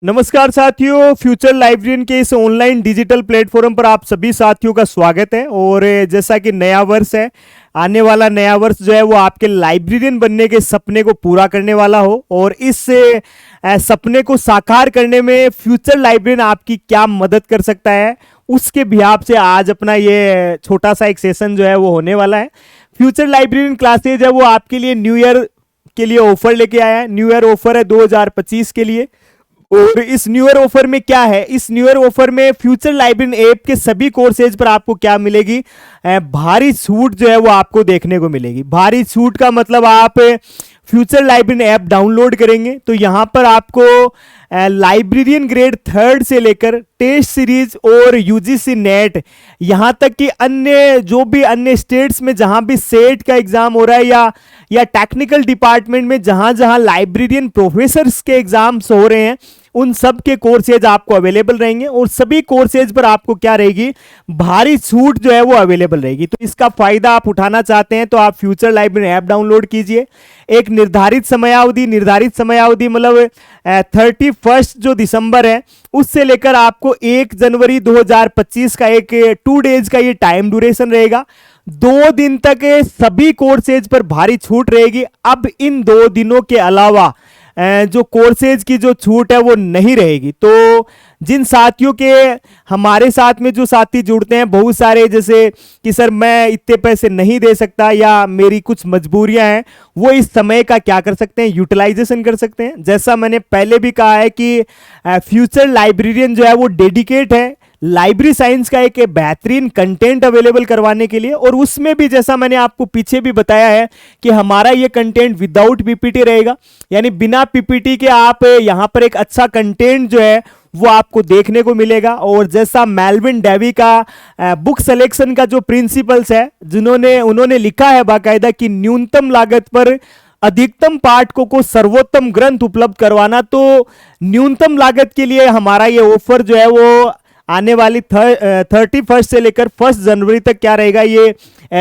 नमस्कार साथियों, future librarian के इस ऑनलाइन डिजिटल प्लेटफॉर्म पर आप सभी साथियों का स्वागत है। और जैसा कि नया वर्ष है, आने वाला नया वर्ष जो है वो आपके लाइब्रेरियन बनने के सपने को पूरा करने वाला हो। और इस सपने को साकार करने में फ्यूचर लाइब्रेरियन आपकी क्या मदद कर सकता है, उसके बिहाफ से आज अपना ये छोटा सा एक सेशन जो है वो होने वाला है। फ्यूचर लाइब्रेरियन क्लासेज है वो आपके लिए न्यू ईयर के लिए ऑफर लेके आया है। न्यू ईयर ऑफर है 2025 के लिए। और इस न्यू ईयर ऑफर में क्या है, इस न्यू ईयर ऑफर में फ्यूचर लाइब्रेरियन ऐप के सभी कोर्सेज पर आपको क्या मिलेगी, भारी छूट जो है वो आपको देखने को मिलेगी। भारी छूट का मतलब आप फ्यूचर लाइब्रेरियन ऐप डाउनलोड करेंगे तो यहां पर आपको लाइब्रेरियन ग्रेड 3 से लेकर टेस्ट सीरीज और यूजीसी नेट, यहां तक कि अन्य जो भी अन्य स्टेट्स में जहां भी सेट का एग्जाम हो रहा है या टेक्निकल डिपार्टमेंट में जहां जहां लाइब्रेरियन प्रोफेसर्स के एग्जाम्स हो रहे हैं, उन सब के कोर्सेज आपको अवेलेबल रहेंगे। और सभी कोर्सेज पर आपको क्या रहेगी, भारी छूट जो है वो अवेलेबल रहेगी। तो इसका फायदा आप उठाना चाहते हैं तो आप फ्यूचर लाइब्रेरियन ऐप डाउनलोड कीजिए। एक निर्धारित समयावधि मतलब 31 जो दिसंबर है उससे लेकर आपको 1 जनवरी 2025 का एक 2 डेज का ये टाइम ड्यूरेशन रहेगा। 2 दिन तक सभी कोर्सेज पर भारी छूट रहेगी। अब इन 2 दिनों के अलावा जो कोर्सेज की जो छूट है वो नहीं रहेगी। तो जिन साथियों के हमारे साथ में जो साथी जुड़ते हैं, बहुत सारे जैसे कि सर मैं इतने पैसे नहीं दे सकता या मेरी कुछ मजबूरियां हैं, वो इस समय का क्या कर सकते हैं, यूटिलाइजेशन कर सकते हैं। जैसा मैंने पहले भी कहा है कि फ्यूचर लाइब्रेरियन जो है वो डेडिकेट है लाइब्रेरी साइंस का एक बेहतरीन कंटेंट अवेलेबल करवाने के लिए। और उसमें भी जैसा मैंने आपको पीछे भी बताया है कि हमारा ये कंटेंट विदाउट पीपीटी रहेगा, यानी बिना पीपीटी के आप यहां पर एक अच्छा कंटेंट जो है वो आपको देखने को मिलेगा। और जैसा मेल्विन डेवी का बुक सिलेक्शन का जो प्रिंसिपल्स है, उन्होंने लिखा है बाकायदा कि न्यूनतम लागत पर अधिकतम पाठकों को सर्वोत्तम ग्रंथ उपलब्ध करवाना, तो न्यूनतम लागत के लिए हमारा ये ऑफर जो है वो आने वाली 31 से लेकर 1 जनवरी तक क्या रहेगा, ये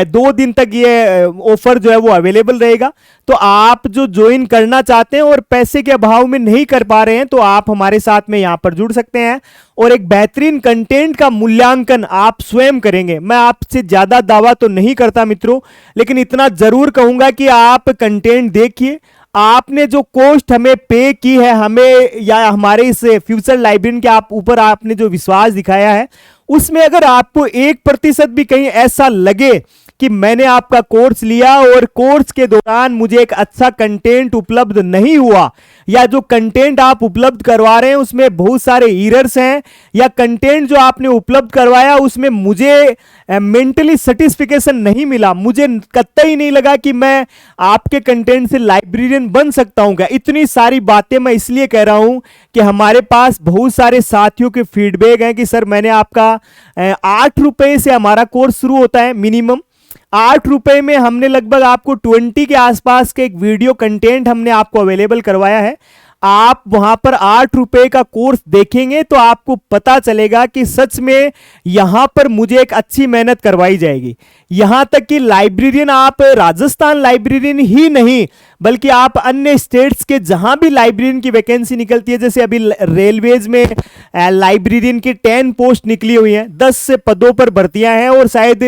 2 दिन तक ये ऑफर जो है वो अवेलेबल रहेगा। तो आप जो ज्वाइन करना चाहते हैं और पैसे के अभाव में नहीं कर पा रहे हैं तो आप हमारे साथ में यहां पर जुड़ सकते हैं और एक बेहतरीन कंटेंट का मूल्यांकन आप स्वयं करेंगे। मैं आपसे ज्यादा दावा तो नहीं करता मित्रों, लेकिन इतना जरूर कहूंगा कि आप कंटेंट देखिए। आपने जो कॉस्ट हमें पे की है, हमें या हमारे इस फ्यूचर लाइब्रेरियन के आप ऊपर आपने जो विश्वास दिखाया है, उसमें अगर आपको 1% भी कहीं ऐसा लगे कि मैंने आपका कोर्स लिया और कोर्स के दौरान मुझे एक अच्छा कंटेंट उपलब्ध नहीं हुआ, या जो कंटेंट आप उपलब्ध करवा रहे हैं उसमें बहुत सारे एरर्स हैं, या कंटेंट जो आपने उपलब्ध करवाया उसमें मुझे मेंटली सेटिस्फिकेशन नहीं मिला, मुझे कतई नहीं लगा कि मैं आपके कंटेंट से लाइब्रेरियन बन सकता हूं क्या, इतनी सारी बातें मैं इसलिए कह रहा हूं कि हमारे पास बहुत सारे साथियों के फीडबैक हैं कि सर मैंने आपका 8 रुपए से हमारा कोर्स शुरू होता है मिनिमम। 8 रुपए में हमने लगभग आपको 20 के आसपास के एक वीडियो कंटेंट हमने आपको अवेलेबल करवाया है। आप वहां पर 8 रुपए का कोर्स देखेंगे तो आपको पता चलेगा कि सच में यहां पर मुझे एक अच्छी मेहनत करवाई जाएगी। यहां तक कि लाइब्रेरियन आप राजस्थान लाइब्रेरियन ही नहीं बल्कि आप अन्य स्टेट्स के जहां भी लाइब्रेरियन की वैकेंसी निकलती है, जैसे अभी रेलवेज में लाइब्रेरियन की 10 पोस्ट निकली हुई हैं, 10 पदों पर भर्तियां हैं और शायद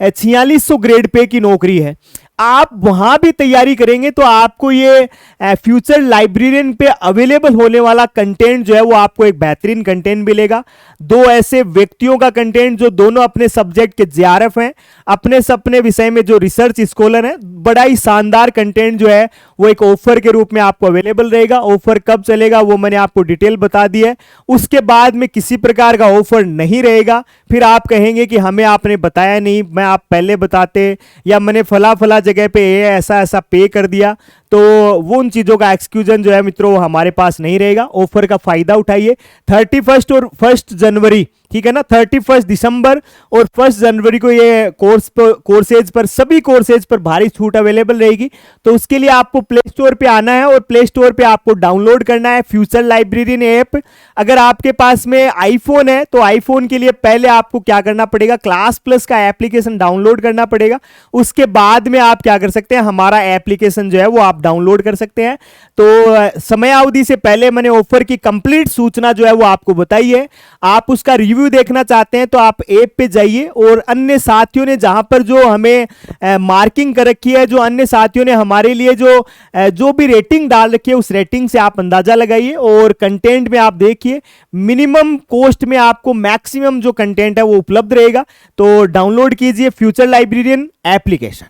4600 ग्रेड पे की नौकरी है, आप वहां भी तैयारी करेंगे तो आपको ये फ्यूचर लाइब्रेरियन पे अवेलेबल होने वाला कंटेंट जो है वो आपको एक बेहतरीन कंटेंट मिलेगा। 2 ऐसे व्यक्तियों का कंटेंट जो दोनों अपने सब्जेक्ट के जेआरएफ हैं, अपने विषय में जो रिसर्च स्कॉलर हैं, बड़ा ही शानदार कंटेंट जो है वो एक ऑफर के रूप में आपको अवेलेबल रहेगा। ऑफर कब चलेगा वो मैंने आपको डिटेल बता दी है। उसके बाद में किसी प्रकार का ऑफर नहीं रहेगा। फिर आप कहेंगे कि हमें आपने बताया नहीं, मैं आप पहले बताते, या मैंने फला जगह पे ऐसा पे कर दिया, तो वो उन चीजों का एक्सक्यूजन जो है मित्रों हमारे पास नहीं रहेगा। ऑफर का फायदा उठाइए। 31 और 1 जनवरी ठीक है ना। 31 दिसंबर और 1 जनवरी को ये कोर्सेज पर, सभी कोर्सेज पर भारी छूट अवेलेबल रहेगी। तो उसके लिए आपको प्ले स्टोर पे आना है और प्ले स्टोर पे आपको डाउनलोड करना है फ्यूचर लाइब्रेरियन ऐप। अगर आपके पास में आईफोन है तो आईफोन के लिए पहले आपको क्या करना पड़ेगा, क्लास प्लस का एप्लीकेशन डाउनलोड करना पड़ेगा। उसके बाद में आप क्या कर सकते हैं, हमारा एप्लीकेशन जो है वो आप डाउनलोड कर सकते हैं। तो समय अवधि से पहले मैंने ऑफर की कंप्लीट सूचना जो है वो आपको बताई है। आप उसका रिव्यू देखना चाहते हैं तो आप ऐप पे जाइए और अन्य साथियों ने जहां पर जो हमें मार्किंग कर रखी है, जो अन्य साथियों ने हमारे लिए जो भी रेटिंग डाल रखी है, उस रेटिंग से आप अंदाजा लगाइए और कंटेंट में आप देखिए मिनिमम कॉस्ट में आपको मैक्सिमम जो कंटेंट है वो उपलब्ध रहेगा। तो डाउनलोड कीजिए फ्यूचर लाइब्रेरियन एप्लीकेशन।